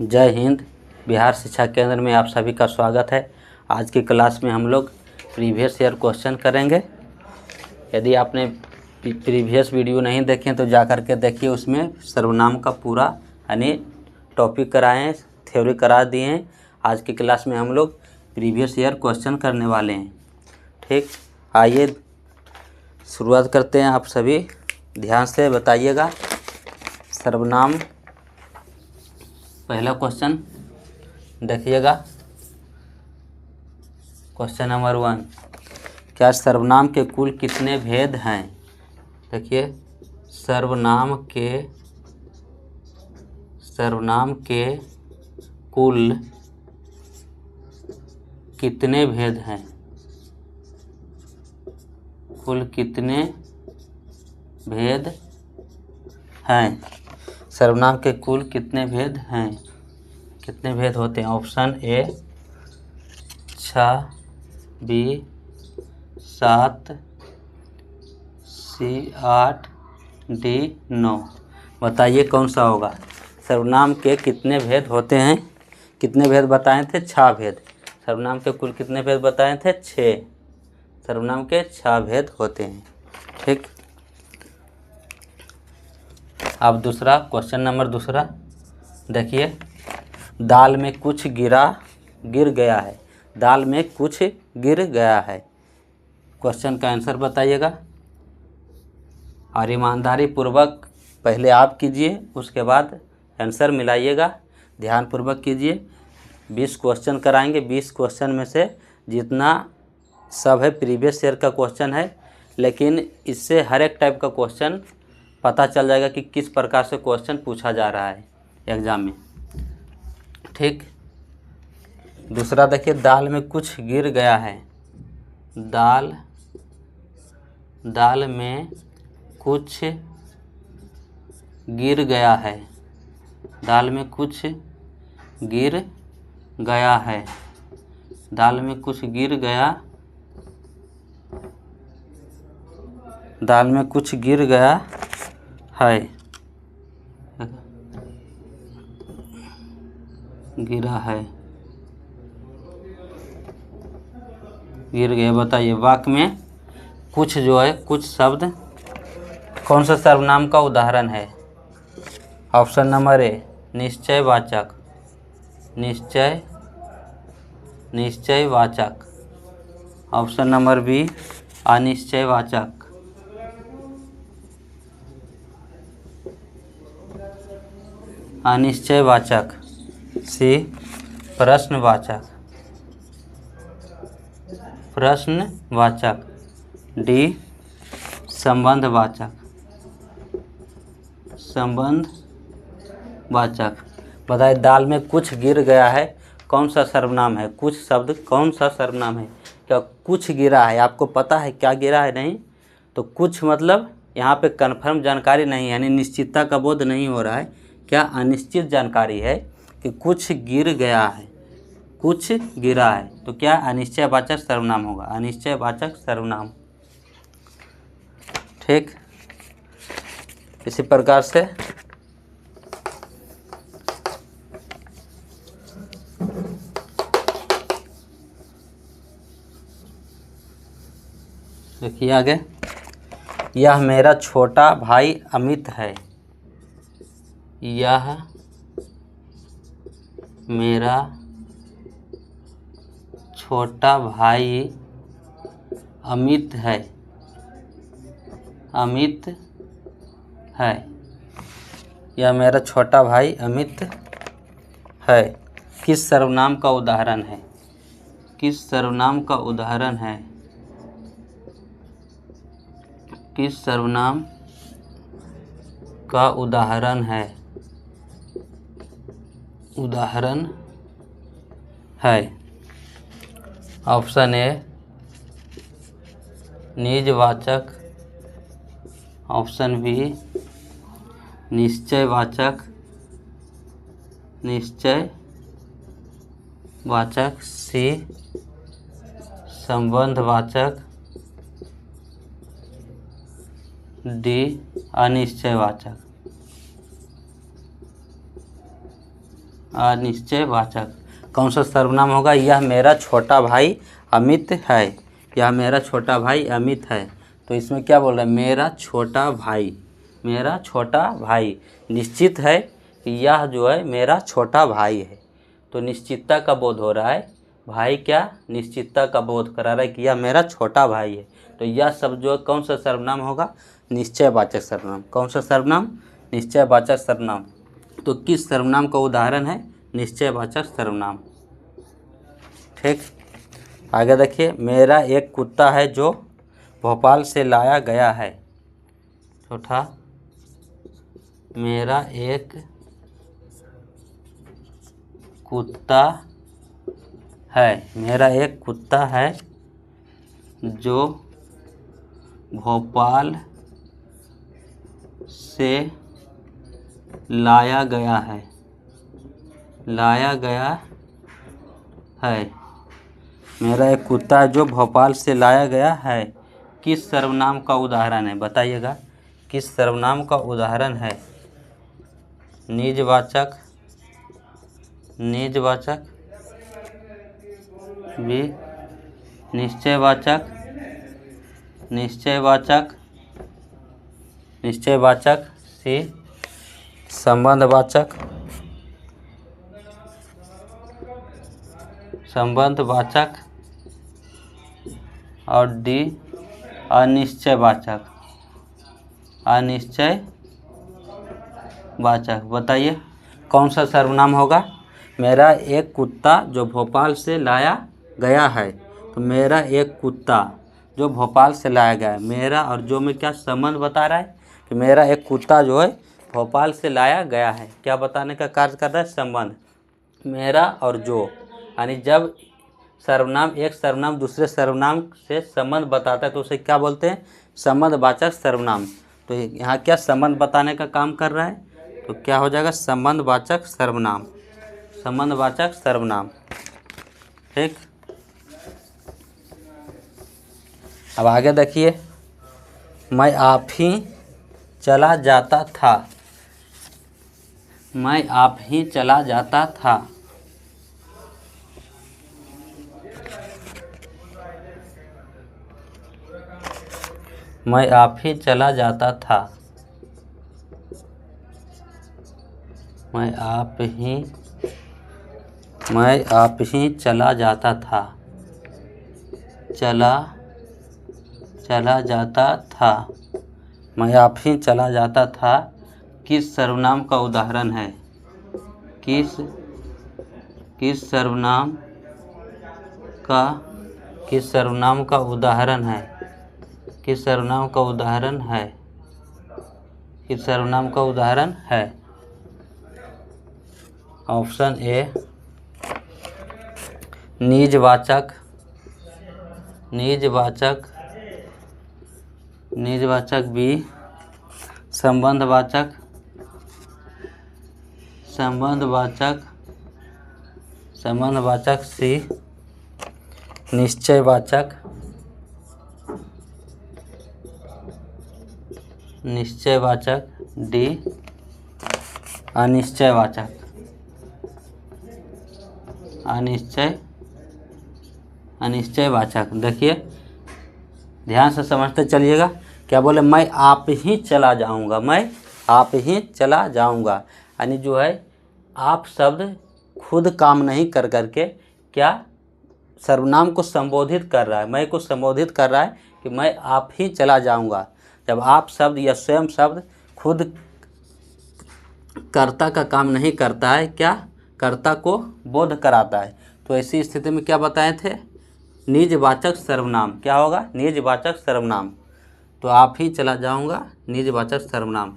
जय हिंद। बिहार शिक्षा केंद्र में आप सभी का स्वागत है। आज की क्लास में हम लोग प्रीवियस ईयर क्वेश्चन करेंगे। यदि आपने प्रीवियस वीडियो नहीं देखे तो जा कर के देखिए, उसमें सर्वनाम का पूरा यानी टॉपिक कराए हैं, थ्योरी करा दिए हैं। आज की क्लास में हम लोग प्रीवियस ईयर क्वेश्चन करने वाले हैं। ठीक, आइए शुरुआत करते हैं। आप सभी ध्यान से बताइएगा। सर्वनाम, पहला क्वेश्चन देखिएगा। क्वेश्चन नंबर 1, क्या सर्वनाम के कुल कितने भेद हैं? देखिए, सर्वनाम के कुल कितने भेद हैं? कुल कितने भेद हैं? सर्वनाम के कुल कितने भेद हैं? कितने भेद होते हैं? Option A 6, B 7, C 8, D 9। बताइए कौन सा होगा? सर्वनाम के कितने भेद होते हैं? कितने भेद बताए थे? 6 भेद। सर्वनाम के कुल कितने भेद बताए थे? 6। सर्वनाम के 6 भेद होते हैं। ठीक, अब दूसरा क्वेश्चन नंबर दूसरा देखिए। दाल में कुछ गिर गया है। दाल में कुछ गिर गया है। क्वेश्चन का आंसर बताइएगा और ईमानदारी पूर्वक पहले आप कीजिए, उसके बाद आंसर मिलाइएगा। ध्यानपूर्वक कीजिए। 20 क्वेश्चन कराएंगे। 20 क्वेश्चन में से जितना सब है प्रीवियस ईयर का क्वेश्चन है, लेकिन इससे हर एक टाइप का क्वेश्चन पता चल जाएगा कि किस प्रकार से क्वेश्चन पूछा जा रहा है एग्ज़ाम में। ठीक, दूसरा देखिए, दाल में कुछ गिर गया है। दाल में कुछ गिर गया है। दाल में कुछ गिर गया है। दाल में कुछ गिर गया। दाल में कुछ गिर गया है। गिरा है, गिर गया। बताइए वाक्य में कुछ जो है, कुछ शब्द कौन सा सर्वनाम का उदाहरण है? ऑप्शन नंबर ए निश्चयवाचक। निश्चयवाचक। ऑप्शन नंबर बी अनिश्चयवाचक। अनिश्चयवाचक। सी प्रश्नवाचक। डी संबंधवाचक। बताइए दाल में कुछ गिर गया है, कौन सा सर्वनाम है? कुछ शब्द कौन सा सर्वनाम है? क्या कुछ गिरा है? आपको पता है क्या गिरा है? नहीं तो कुछ मतलब यहाँ पे कन्फर्म जानकारी नहीं है, यानी निश्चितता का बोध नहीं हो रहा है। क्या अनिश्चित जानकारी है कि कुछ गिर गया है, कुछ गिरा है, तो क्या अनिश्चयवाचक सर्वनाम होगा। अनिश्चयवाचक सर्वनाम। ठीक, इसी प्रकार से देखिए आगे। यह मेरा छोटा भाई अमित है। यह मेरा छोटा भाई अमित है। अमित है। यह मेरा छोटा भाई अमित है। किस सर्वनाम का उदाहरण है? किस सर्वनाम का उदाहरण है? किस सर्वनाम का उदाहरण है? उदाहरण है। ऑप्शन ए निजवाचक। ऑप्शन बी निश्चयवाचक। सी संबंधवाचक। डी अनिश्चयवाचक। अनिश्चयवाचक। कौन सा सर्वनाम होगा? यह मेरा छोटा भाई अमित है। यह मेरा छोटा भाई अमित है। तो इसमें क्या बोल रहा है? मेरा छोटा भाई, मेरा छोटा भाई। निश्चित है कि यह जो है मेरा छोटा भाई है। तो निश्चितता का बोध हो रहा है। भाई क्या? निश्चितता का बोध करा रहा है कि यह मेरा छोटा भाई है। तो यह सब जो कौन सा सर्वनाम होगा? निश्चयवाचक सर्वनाम। कौन सा सर्वनाम? निश्चयवाचक सर्वनाम। तो किस सर्वनाम का उदाहरण है? निश्चयवाचक सर्वनाम। ठीक, आगे देखिए। मेरा एक कुत्ता है जो भोपाल से लाया गया है। चौथा, मेरा एक कुत्ता है, मेरा एक कुत्ता है जो भोपाल से लाया गया है, लाया गया है। मेरा एक कुत्ता है जो भोपाल से लाया गया है। किस सर्वनाम का उदाहरण है? बताइएगा, किस सर्वनाम का उदाहरण है? निजवाचक, निजवाचक, बी निश्चयवाचक, निश्चयवाचक, निश्चयवाचक, सी संबंधवाचक, संबंधवाचक, और डी अनिश्चयवाचक, अनिश्चयवाचक। बताइए कौन सा सर्वनाम होगा? मेरा एक कुत्ता जो भोपाल से लाया गया है। तो मेरा एक कुत्ता जो भोपाल से लाया गया है, मेरा और जो में क्या संबंध बता रहा है? कि मेरा एक कुत्ता जो है भोपाल से लाया गया है। क्या बताने का कार्य कर रहा है? संबंध। मेरा और जो, यानी जब सर्वनाम, एक सर्वनाम दूसरे सर्वनाम से संबंध बताता है तो उसे क्या बोलते हैं? संबंधवाचक सर्वनाम। तो यहाँ क्या संबंध बताने का काम कर रहा है? तो क्या हो जाएगा? संबंधवाचक सर्वनाम, संबंधवाचक सर्वनाम। ठीक, अब आगे देखिए। मैं आप ही चला जाता था, मैं आप ही चला जाता था। मैं आप ही चला जाता था, मैं आप ही चला जाता था, चला जाता था, मैं आप ही चला जाता था। किस सर्वनाम का उदाहरण है? किस सर्वनाम का, किस सर्वनाम का उदाहरण है? किस सर्वनाम का उदाहरण है? किस सर्वनाम का उदाहरण है? ऑप्शन ए निजवाचक, निजवाचक, निजवाचक, बी संबंधवाचक, संबंधवाचक, संबंधवाचक, सी निश्चयवाचक, निश्चयवाचक, डी अनिश्चयवाचक, अनिश्चयवाचक। देखिए ध्यान से समझते चलिएगा। क्या बोले? मैं आप ही चला जाऊंगा, मैं आप ही चला जाऊंगा। यानी जो है आप शब्द खुद काम नहीं कर करके क्या सर्वनाम को संबोधित कर रहा है, मैं को संबोधित कर रहा है कि मैं आप ही चला जाऊंगा। जब आप शब्द या स्वयं शब्द खुद कर्ता का काम नहीं करता है, क्या कर्ता को बोध कराता है, तो ऐसी स्थिति में क्या बताए थे? निजवाचक सर्वनाम। क्या होगा? निजवाचक सर्वनाम। तो आप ही चला जाऊंगा निजवाचक सर्वनाम।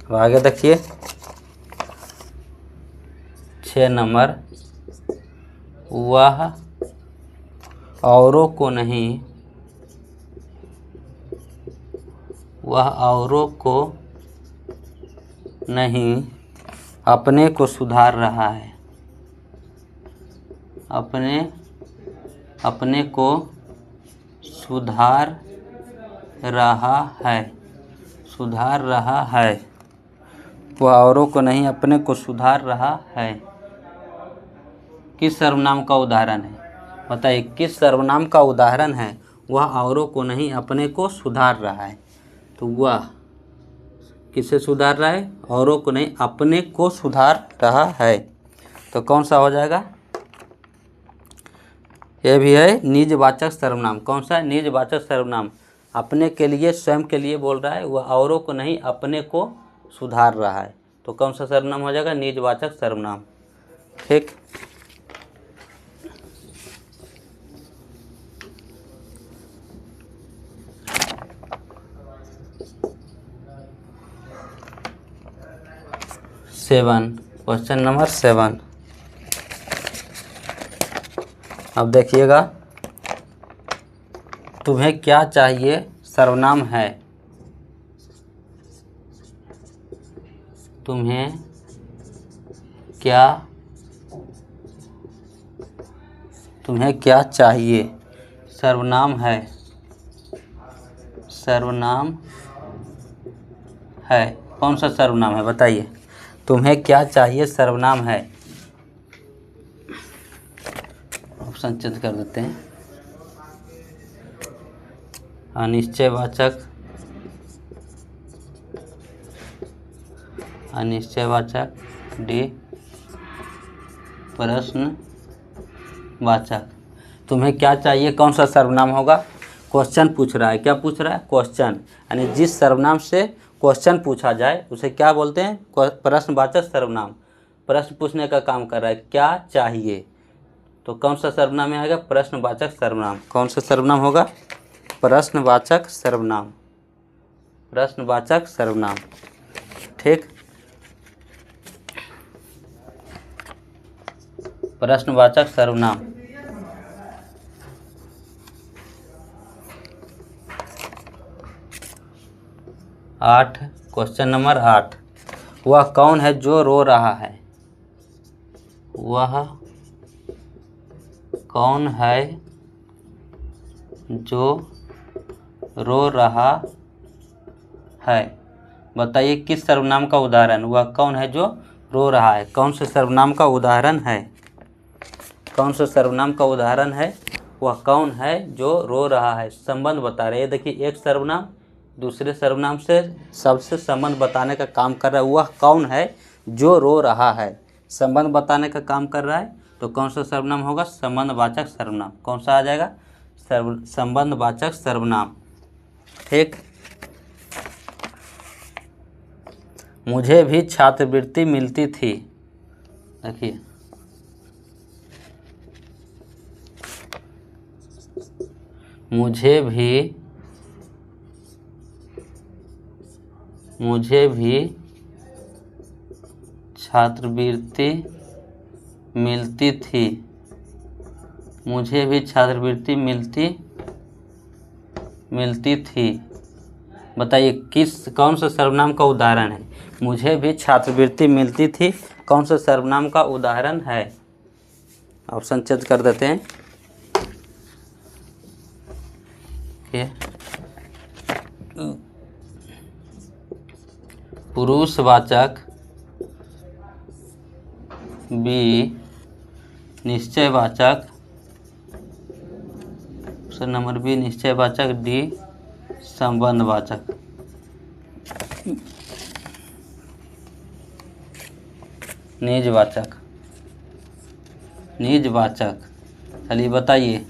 अब आगे देखिए 6 नंबर। वह औरों को नहीं, वह औरों को नहीं अपने को सुधार रहा है, अपने को सुधार रहा है, सुधार रहा है। वह औरों को नहीं अपने को सुधार रहा है। किस सर्वनाम का उदाहरण है? बताइए किस सर्वनाम का उदाहरण है? वह औरों को नहीं अपने को सुधार रहा है। तो वह किसे सुधार रहा है? औरों को नहीं अपने को सुधार रहा है। तो कौन सा हो जाएगा? यह भी है निजवाचक सर्वनाम। कौन सा है? निजवाचक सर्वनाम। अपने के लिए, स्वयं के लिए बोल रहा है, वह औरों को नहीं अपने को सुधार रहा है। तो कौन सा सर्वनाम हो जाएगा? निजवाचक सर्वनाम। ठीक। Question number 7। अब देखिएगा, तुम्हें क्या चाहिए सर्वनाम है। तुम्हें क्या चाहिए सर्वनाम है। सर्वनाम है। कौन सा सर्वनाम है? बताइए। तुम्हें क्या चाहिए सर्वनाम है। ऑप्शन चेंज कर देते हैं। अनिश्चयवाचक, अनिश्चयवाचक, डी प्रश्नवाचक। तुम्हें क्या चाहिए कौन सा सर्वनाम होगा? क्वेश्चन पूछ रहा है। क्या पूछ रहा है? क्वेश्चन। यानी जिस सर्वनाम से क्वेश्चन पूछा जाए उसे क्या बोलते हैं? प्रश्नवाचक सर्वनाम। प्रश्न पूछने का काम कर रहा है। क्या चाहिए? तो कौन सा सर्वनाम में आएगा? प्रश्नवाचक सर्वनाम। कौन सा सर्वनाम होगा? प्रश्नवाचक सर्वनाम। प्रश्नवाचक सर्वनाम। ठीक। प्रश्नवाचक सर्वनाम। आठ, क्वेश्चन नंबर 8। वह कौन है जो रो रहा है? वह कौन है जो रो रहा है? बताइए किस सर्वनाम का उदाहरण? वह कौन है जो रो रहा है? कौन से सर्वनाम का उदाहरण है? कौन से सर्वनाम का उदाहरण है? वह कौन है जो रो रहा है? संबंध बता रहे हैं। देखिए, एक सर्वनाम दूसरे सर्वनाम से सबसे संबंध बताने का काम कर रहा है। वह कौन है जो रो रहा है? संबंध बताने का काम कर रहा है। तो कौन सा सर्वनाम होगा? संबंधवाचक सर्वनाम। कौन सा आ जाएगा? संबंधवाचक सर्वनाम। ठीक। मुझे भी छात्रवृत्ति मिलती थी। देखिए, मुझे भी छात्रवृत्ति मिलती थी। मुझे भी छात्रवृत्ति मिलती थी। बताइए कौन सा सर्वनाम का उदाहरण है? मुझे भी छात्रवृत्ति मिलती थी। कौन सा सर्वनाम का उदाहरण है? ऑप्शन चेंज कर देते हैं। पुरुषवाचक, बी निश्चयवाचक, ऑप्शन नंबर बी निश्चयवाचक, डी संबंधवाचक। निजवाचक। चलिए बताइए,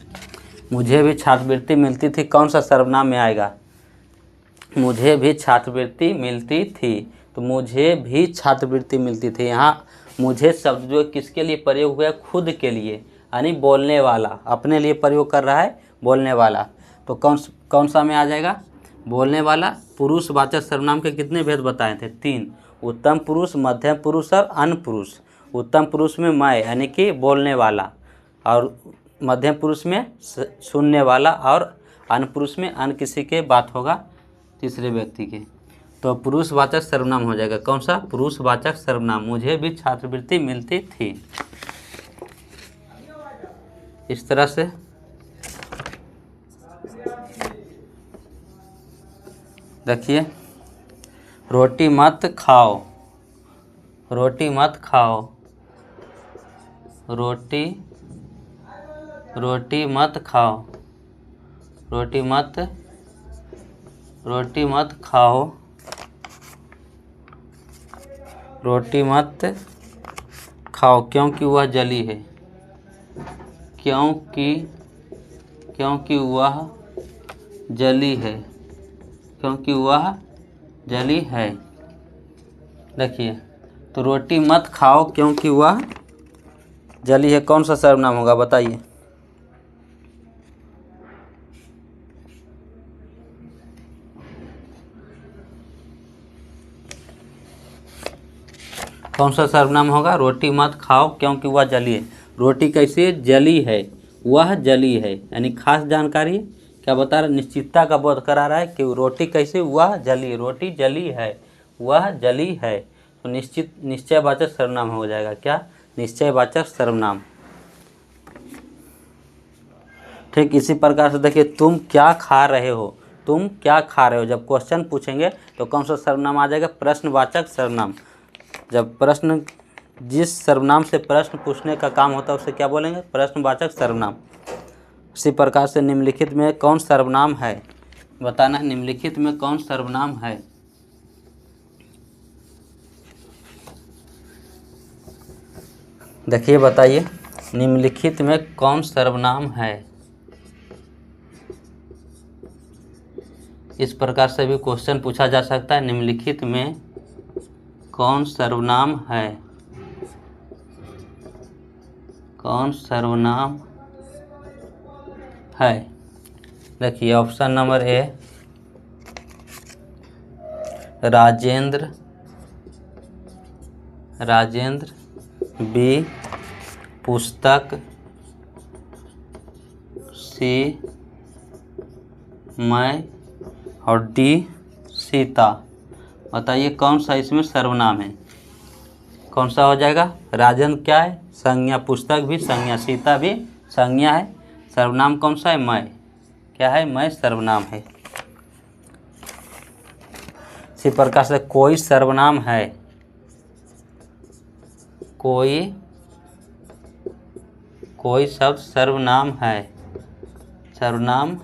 मुझे भी छात्रवृत्ति मिलती थी कौन सा सर्वनाम में आएगा? मुझे भी छात्रवृत्ति मिलती थी। तो मुझे भी छात्रवृत्ति मिलती थी। यहाँ मुझे शब्द जो किसके लिए प्रयोग हुआ है? खुद के लिए, यानी बोलने वाला अपने लिए प्रयोग कर रहा है, बोलने वाला। तो कौन सा में आ जाएगा? बोलने वाला। पुरुषवाचक सर्वनाम के कितने भेद बताए थे? 3। उत्तम पुरुष, मध्यम पुरुष और अन्य पुरुष। उत्तम पुरुष में मैं यानी कि बोलने वाला, और मध्यम पुरुष में सुनने वाला, और अन्य पुरुष में अन्य किसी के बात होगा, तीसरे व्यक्ति के। तो पुरुषवाचक सर्वनाम हो जाएगा। कौन सा? पुरुषवाचक सर्वनाम। मुझे भी छात्रवृत्ति मिलती थी। इस तरह से देखिए, रोटी मत खाओ, रोटी मत खाओ, रोटी रोटी मत खाओ, रोटी मत खाओ, रोटी मत खाओ क्योंकि वह जली है, क्योंकि वह जली है, क्योंकि वह जली है। देखिए, तो रोटी मत खाओ क्योंकि वह जली है, कौन सा सर्वनाम होगा बताइए। कौन सा सर्वनाम होगा? रोटी मत खाओ क्योंकि वह जली है। रोटी कैसे जली है? वह जली है, यानी खास जानकारी क्या बता रहा है? निश्चितता का बोध करा रहा है कि रोटी कैसे, वह जली, रोटी जली है, वह जली है। तो निश्चयवाचक सर्वनाम हो जाएगा। क्या? निश्चयवाचक सर्वनाम। ठीक इसी प्रकार से देखिए, तुम क्या खा रहे हो, तुम क्या खा रहे हो, जब क्वेश्चन पूछेंगे तो कौन सा सर्वनाम आ जाएगा? प्रश्नवाचक सर्वनाम। जब प्रश्न, जिस सर्वनाम से प्रश्न पूछने का काम होता है उसे क्या बोलेंगे? प्रश्नवाचक सर्वनाम। इसी प्रकार से निम्नलिखित में कौन सर्वनाम है, बताना है निम्नलिखित में कौन सर्वनाम है। देखिए, बताइए निम्नलिखित में कौन सर्वनाम है। इस प्रकार से भी क्वेश्चन पूछा जा सकता है, निम्नलिखित में कौन सर्वनाम है, कौन सर्वनाम है। देखिए, option number A Rajendra, Rajendra, B पुस्तक, सी मैं, और डी सीता। बताइए कौन सा इसमें सर्वनाम है, कौन सा हो जाएगा? राजेंद्र क्या है? संज्ञा, पुस्तक भी संज्ञा, सीता भी संज्ञा है, सर्वनाम कौन सा है? मैं। क्या है? मैं सर्वनाम है। इसी प्रकार से कोई सर्वनाम है, कोई शब्द सर्वनाम है, सर्वनाम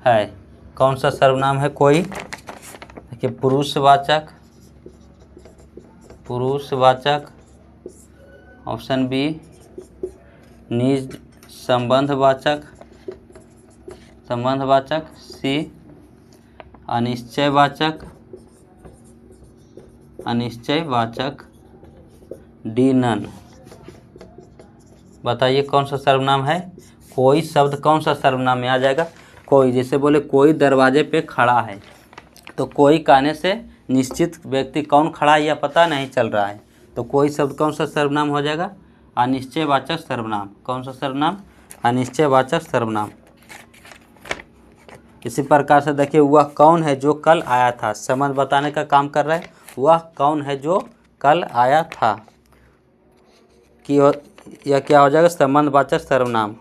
है। कौन सा सर्वनाम है? कोई। देखिए, पुरुषवाचक, पुरुषवाचक, ऑप्शन बी निज संबंधवाचक, संबंधवाचक, सी अनिश्चयवाचक, अनिश्चयवाचक, डी नन। बताइए कौन सा सर्वनाम है? कोई शब्द कौन सा सर्वनाम में आ जाएगा? कोई। जैसे बोले कोई दरवाजे पे खड़ा है, तो कोई कहने से निश्चित व्यक्ति कौन खड़ा है यह पता नहीं चल रहा है, तो कोई शब्द कौन सा सर्वनाम हो जाएगा? अनिश्चयवाचक सर्वनाम। कौन सा सर्वनाम? अनिश्चयवाचक सर्वनाम। इसी प्रकार से देखिए, वह कौन है जो कल आया था, संबंध बताने का काम कर रहा है। वह कौन है जो कल आया था, कि यह क्या हो जाएगा? संबंधवाचक सर्वनाम।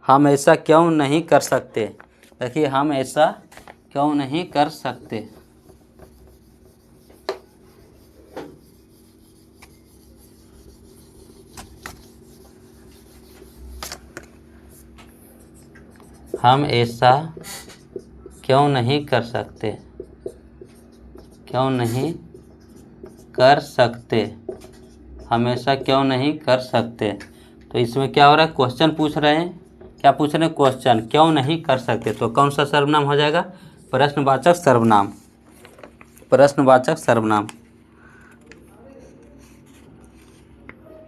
हम ऐसा क्यों नहीं कर सकते। देखिए, हम ऐसा क्यों नहीं कर सकते, हम ऐसा क्यों नहीं कर सकते, क्यों नहीं कर सकते, हम ऐसा क्यों नहीं कर सकते। तो इसमें क्या हो रहा है? क्वेश्चन पूछ रहे हैं। क्या पूछ रहे हैं? क्वेश्चन, क्यों नहीं कर सकते। तो कौन सा सर्वनाम हो जाएगा? प्रश्नवाचक सर्वनाम, प्रश्नवाचक सर्वनाम।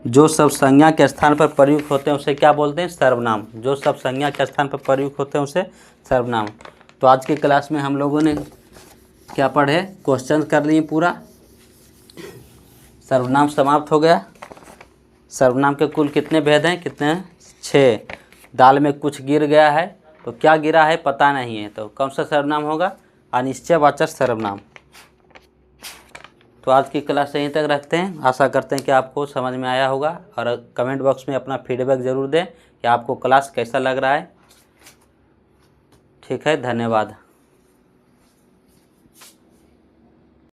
जो सब संज्ञा के स्थान पर प्रयुक्त होते हैं उसे क्या बोलते हैं? सर्वनाम। जो सब संज्ञा के स्थान पर प्रयुक्त होते हैं उसे सर्वनाम। तो आज की क्लास में हम लोगों ने क्या पढ़े? क्वेश्चन कर लिए पूरा, सर्वनाम समाप्त हो गया। सर्वनाम के कुल कितने भेद हैं? कितने हैं? 6। दाल में कुछ गिर गया है, तो क्या गिरा है पता नहीं है, तो कौन सा सर्वनाम होगा? अनिश्चयवाचक सर्वनाम। तो आज की क्लास यहीं तक रखते हैं। आशा करते हैं कि आपको समझ में आया होगा, और कमेंट बॉक्स में अपना फीडबैक ज़रूर दें कि आपको क्लास कैसा लग रहा है। ठीक है, धन्यवाद।